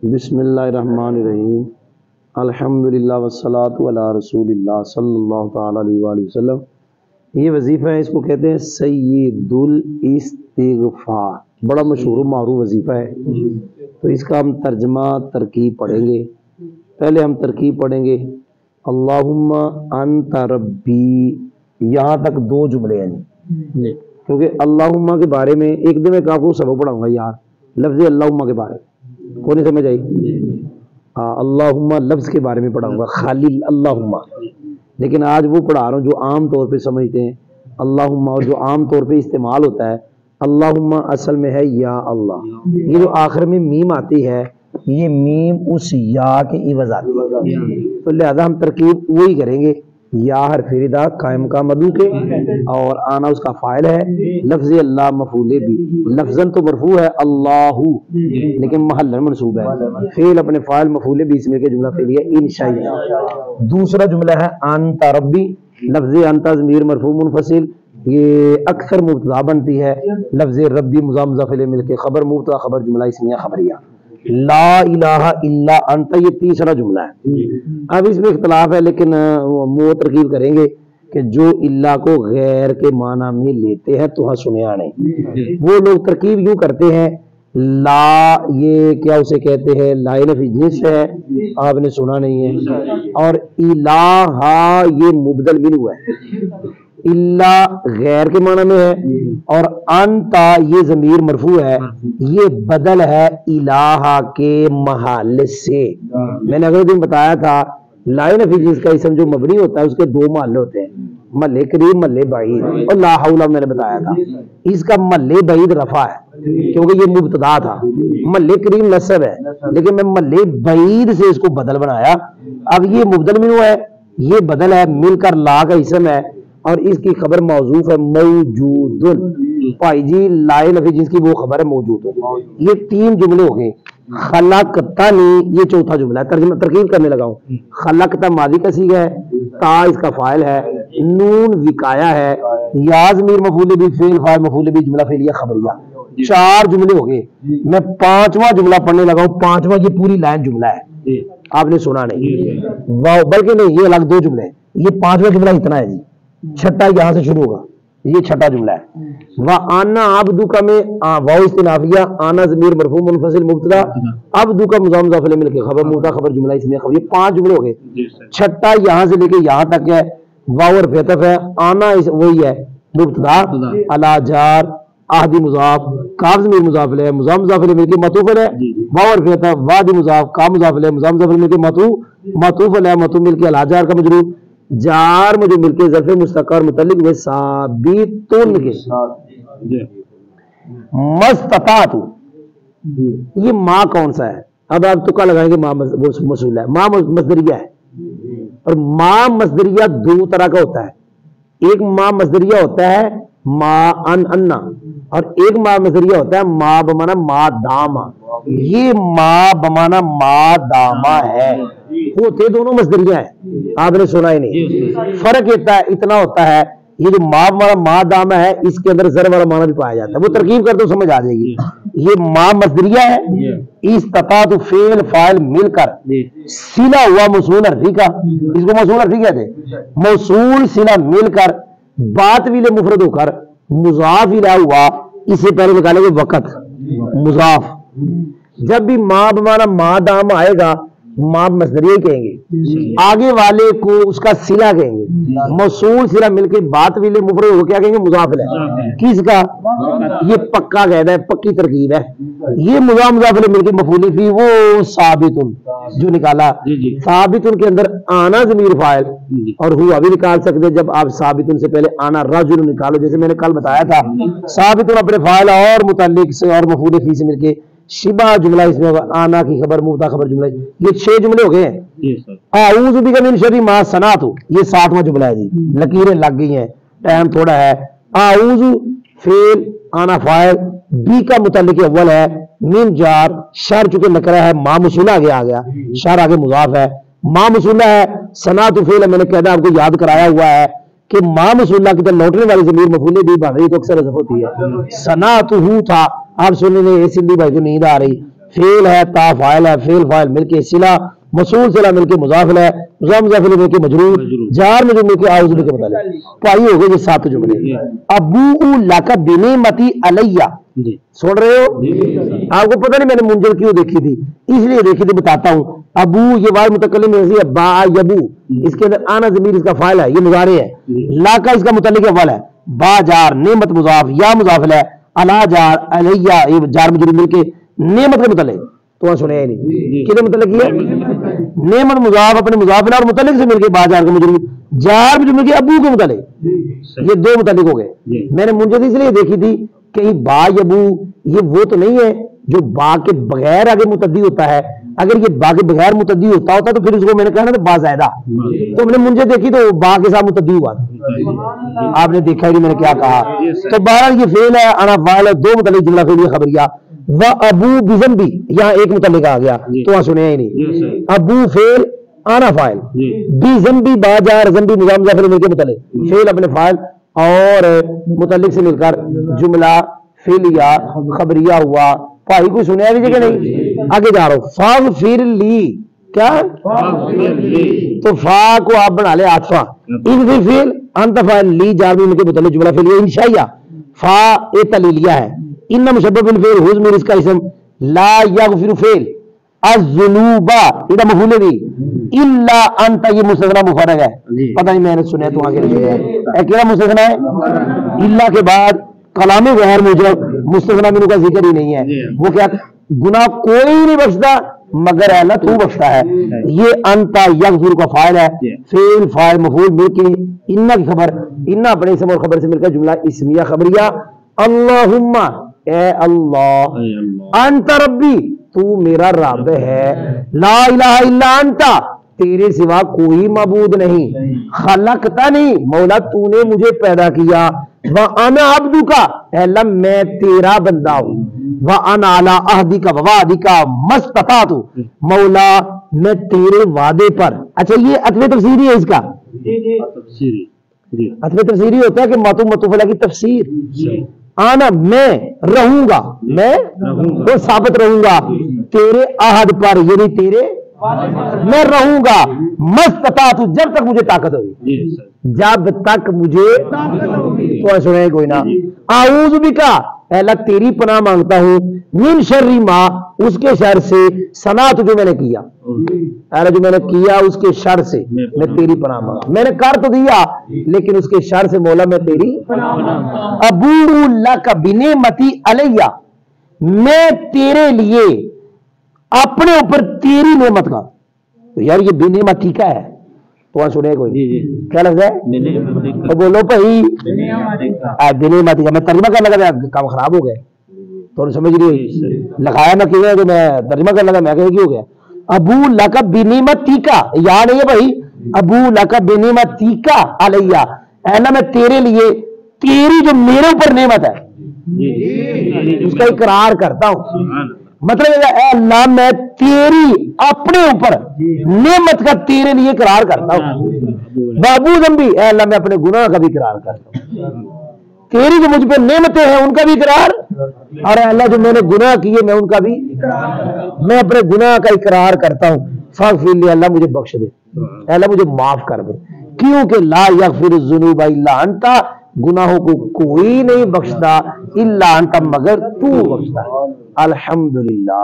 بسم اللہ الرحمن الرحیم الحمدللہ والصلاة علی رسول اللہ صلی اللہ تعالی علیہ وآلہ وسلم۔ یہ وظیفہ ہے، اس کو کہتے ہیں سید الاستغفار، بڑا مشہور و معروف وظیفہ ہے۔ تو اس کا ہم ترجمہ ترکیب پڑھیں گے۔ پہلے ہم ترکیب پڑھیں گے اللہم انت ربی، یہاں تک دو جملے ہیں کیونکہ اللہم کے بارے میں ایک دن میں آپ کو سبق پڑھاؤں گا یار، لفظ اللہم کے بارے میں کون نہیں سمجھ آئی؟ اللہم لفظ کے بارے میں پڑھاؤں گا خالی اللہم، لیکن آج وہ پڑھا رہا ہوں جو عام طور پہ سمجھتے ہیں اللہم، اور جو عام طور پہ استعمال ہوتا ہے اللہم اصل میں ہے یا اللہ۔ یہ جو آخر میں میم آتی ہے، یہ میم اس یا کے عوض آتی ہے، تو لہذا ہم ترکیب وہی کریں گے، یا حرف ندا قائم کا مدعو کے، اور آنا اس کا فاعل ہے، لفظ اللہ مفعول بھی، لفظاً تو مرفوع ہے اللہ لیکن محلاً منصوب ہے، فعل اپنے فاعل مفعول بھی اس میں کے جملہ فعلیہ انشائی۔ دوسرا جملہ ہے انت ربی، لفظ انت ضمیر مرفوع منفصل، یہ اکثر مبتدا بنتی ہے، لفظ ربی مضاف مضاف الیہ مل کے خبر مبتدا خبر جملہ اسمیہ خبریہ۔ لا الہ الا انت، یہ تیسرا جملہ ہے۔ اب اس میں اختلاف ہے لیکن وہ ترکیب کریں گے کہ جو اللہ کو غیر کے معنی میں لیتے ہیں تو سنیا نہیں، وہ لوگ ترکیب یوں کرتے ہیں لا، یہ کیا اسے کہتے ہیں لا نفی جنس ہے، آپ نے سنا نہیں ہے، اور الہ یہ مبدل منہ ہے، اللہ غیر کے معنی میں ہے، اور انتا یہ ضمیر مرفوع ہے، یہ بدل ہے الہ کے محل سے۔ میں نے اگلے دن بتایا تھا لا نفی جنس کا اسم جو مبنی ہوتا ہے اس کے دو محل ہوتے ہیں، محل قریب محل بعید، اور لا حول میں نے بتایا تھا اس کا محل بعید رفع ہے کیونکہ یہ مبتدا تھا، محل قریب نصب ہے لیکن میں محل بعید سے اس کو بدل بنایا۔ اب یہ مبدل منہ ہے، یہ بدل ہے، مل کر لا کا اسم ہے اور اس کی خبر موصوف ہے موجود، بھائی جی لائے نفی جس کی وہ خبر ہے موجود۔ یہ تین جملے ہو گئے، خلقتنی یہ چوتھا جملہ ہے، ترجمہ ترکیب کرنے لگا ہوں۔ خلقتا ماضی کا صیغہ ہے، تا اس کا فاعل ہے، نون وقایا ہے، یا ضمیر مفعول بھی، فعل فاعل مفعول بھی، جملہ فعلیہ خبریہ۔ چار جملے ہو گئے، میں پانچواں جملہ پڑھنے لگا ہوں۔ پانچواں یہ پوری لائن جملہ ہے، آپ نے سنا نہیں بلکہ نہیں، یہ الگ دو جملے ہیں، یہ پانچواں جملہ اتنا ہے جی، چھٹا یہاں سے شروع ہوگا، یہ چھٹا جملہ ہے۔ وَأَنَا عَبْدُكَ میں واو استنافیہ، آنا ضمیر مرفوع منفصل مبتدا، عبدک مضاف مضاف الیہ مل کے خبر مبتدا خبر جملہ اسمیہ خبر، یہ پانچ جملے ہو گئے۔ چھٹا یہاں سے لے کے یہاں تک ہے، واو اور عطف ہے، آنا وہی ہے مبتدا، علی جار آہدی مضاف، کاف ضمیر مضاف الیہ مضاف مضاف الیہ مل کے معطوف ہے، واو اور عطف وادی مضاف کا مضاف الیہ مضاف مضاف الیہ مل کے معطوف الیہ معطوف مل کے علی جار کا مجرور، جار مجھے مل کے ظرف مستقر متعلق ہوئے ثابتن کے مستطاعت۔ یہ ماں کون سا ہے؟ اب آپ تکا لگائیں گے، ماں موصول ہے، ماں مصدریہ ہے، اور ماں مصدریہ دو طرح کا ہوتا ہے، ایک ماں مصدریہ ہوتا ہے ماں انا، اور ایک ماں مصدریہ ہوتا ہے ماں بمانا ماں داما۔ یہ ماں بمانا ماں داما ہے، ہوتے دونوں مصدریہ ہیں، آپ نے سنا ہی نہیں۔ فرق اتنا ہوتا ہے، یہ جو ماں بمانا ماں داما ہے اس کے اندر زر والا معنی بھی پایا جاتا ہے، وہ ترکیب کر تو سمجھ آ جائے گی۔ یہ ماں مصدریہ ہے، استطاعت فعل فاعل مل کر صلہ ہوا موصول حرفی کا، اس کو موصول حرفی کہتے ہیں، موصول صلہ مل کر بات ویلے مفرد ہو کر مضاف الیہ ہوا، اس سے پہلے نکالیں گے وقت مضاف۔ جب بھی ماں بمانا ماں دام آئے گا ماں مصدریہ کہیں گے، آگے والے کو اس کا صلہ کہیں گے، موصول صلہ مل کے بات ویلے مفرد ہو کیا کہیں گے مضاف الیہ، کس کا؟ یہ پکا قاعدہ ہے، پکی ترکیب ہے، یہ مضاف مضاف الیہ مل کے مفعول فی وہ ثابتن جو نکالا، ثابتن کے اندر آنا ضمیر فاعل اور ہوا بھی نکال سکتے جب آپ ثابتن سے پہلے آنا رجل نکالو، جیسے میں نے کل بتایا تھا ثابتن اپنے فاعل اور متعلق سے اور مفعول فی سے مل کے شبہ جملہ اس میں آنا کی خبر مبتدا خبر جملہ، یہ 6 جملے ہو گئے ہیں۔ اعوذ بک من شر ما صنعت، یہ 7واں جملہ ہے جی، لکیریں لگ گئی ہیں، ٹائم تھوڑا ہے۔ اعوذ فعل آنا فاعل، بی کا متعلق اول ہے، من جار، شر چونکہ نکرہ ہے، ما موصولہ آگے آ گیا، شر آگے مضاف ہے، ما موصولہ ہے، صنعت فعل میں نے قاعدہ آپ کو یاد کرایا ہوا ہے کہ ما موصولہ کی طرف لوٹنے والی ضمیر مفعول بھی بن رہی تو اکثر حذف ہوتی ہے۔ صنعتہ تھا، آپ سننے نے سندھی بھائی کو نیند آ رہی، فعل ہے، تا فاعل ہے، فعل فاعل مل کے صلہ، موصول صلہ مل کے مضاف ہے، مضاف مل کے مجرور، جار مجرور مل کے اعوذ بک متعلق۔ پائی ہو گئے یہ 7 جملے۔ ابو لک بنعمتی علیہ، سن رہے ہو؟ آپ کو پتہ نہیں میں نے منجر کیوں دیکھی تھی، اس لیے دیکھی تھی، بتاتا ہوں۔ ابو یہ واحد متکلم ہے، با یبو، اس کے اندر آنا ضمیر اس کا فاعل ہے، یہ مضارع ہے، لا کا اس کا متعلق اول ہے، با جار، نعمت مضاف، یا مضاف ہے، الا جار، علیہ یہ جار مجرور مل کے نعمت کے متعلق، تو سنیا ہی نہیں کدے متعلق ہے؟ نعمت مضاف اپنے مضاف اور متعلق سے مل کے با جار کا مجرور، جار مجرور مل کے ابو کے متعلق، یہ 2 متعلق ہو گئے۔ میں نے منجر اس لیے دیکھی تھی کہ با یبو یہ وہ تو نہیں ہے جو با کے بغیر آگے متعدی ہوتا ہے، اگر یہ با کے بغیر متعدی ہوتا تو پھر اس کو میں نے کہا نا با زائدہ، تو ہم نے منجر دیکھی تو با کے ساتھ متعدی ہوا تھا، آپ نے دیکھا کہ میں نے کیا کہا۔ تو بہرحال یہ فعل ہے، انا فاعل ہے، 2 متعلق جملہ فعلیہ خبریہ، و ابو بذنبی یہاں 1 متعلق آ گیا تو وہاں سنیا ہی نہیں۔ ابو فعل، انا فاعل، بذنبی با جار ذنبی مضاف مضاف مل کے متعلق، فعل اپنے فاعل اور متعلق سے مل کر جملہ فعلیہ خبریہ ہوا۔ بھائی کوئی سنیا بھی کہ نہیں؟ آگے جا رہا ہوں، فاغفر لی، کیا تو فا کو آپ بنا لے عاطفہ، اغفر فعل، انت فاعل، لی جار مل کے متعلق جملہ فعلیہ انشائیہ، فا اے تعلیلیہ ہے، ان مشبہ بالفعل ہو ضمیر اس کا اسم، لا یغفر فعل، الذنوب یہ مفعول بھی، الا انت یہ مستثنی مفرغ ہے، پتہ نہیں میں نے سنیا تو آگے نہیں ہے، کیا مستثنی ہے؟ الا کے بعد کلام غیر موجب مستثنی منہ کا ذکر ہی نہیں ہے، وہ کیا گناہ کوئی نہیں بخشتا مگر اللہ تو بخشتا ہے، یہ انت یغفر کا فاعل ہے، فعل فاعل مفعول مل کے ان کی خبر، ان اپنے اسم اور خبر سے مل کر جملہ اسمیہ خبریہ، اللہم اے اللہ، انت ربی تو میرا رب ہے، لا الہ الا انت تیرے سوا کوئی معبود نہیں، خلقتا نہیں مولا تو نے مجھے پیدا کیا، وَأَنَا عَبْدُكَ اے اللہ میں تیرا بندہ ہوں، وَأَنَا عَلَىٰ عَهْدِكَ وَوَعْدِكَ مَا اسْتَطَعْتُ مولا میں تیرے وعدے پر، اچھا یہ عطف تفسیری ہے، اس کا عطف تفسیری ہوتا ہے کہ معطوف معطوف علیہ کی تفسیر، آنا میں رہوں گا، میں وہ ثابت رہوں گا تیرے عہد پر، یعنی تیرے میں رہوں گا، مستطاعت جب تک مجھے طاقت ہوگی، جب تک مجھے تو سنے کوئی نہ، اعوذ بکا اے اللہ تیری پناہ مانگتا ہوں، من شر ما اس کے شر سے، صنعت جو میں نے کیا، اے اللہ جو میں نے کیا اس کے شر سے میں تیری پناہ مانگتا، میں نے کر تو دیا لیکن اس کے شر سے مولا میں تیری ابو لک بنعمتی علیہ میں تیرے لیے اپنے اوپر تیری نعمت کا، تو یار یہ بنعمت ٹھیک ہے تو وہاں سنے کوئی کیا لفظ ہے؟ تو بولو بھائی بنعمت کا، میں ترجمہ کرنے لگا کام خراب ہو گئے تو سمجھ رہی لکھایا میں کیا تو میں ترجمہ کرنے لگا میں کہ ہو گیا، ابو لک بنعمتی کا یاد نہیں ہے بھائی، ابو لک بنعمتی کا علیہ اے اللہ میں تیرے لیے تیری جو میرے اوپر نعمت ہے اس کا اقرار کرتا ہوں، مطلب اے اللہ میں تیری اپنے اوپر نعمت کا تیرے لیے اقرار کرتا ہوں، بابو ذنبی اے اللہ میں اپنے گناہ کا بھی اقرار کرتا ہوں، تیری جو مجھ پہ نعمتیں ہیں ان کا بھی اقرار، اور اے اللہ جو میں نے گناہ کیے میں ان کا بھی، میں اپنے گناہ کا اقرار کرتا ہوں، فاغفر لی اللہ مجھے بخش دے، اے اللہ مجھے معاف کر دے، کیونکہ لا یغفر الذنوب الا انت گناہوں کو کوئی نہیں بخشتا الا انت مگر تو بخشتا ہے، الحمدللہ۔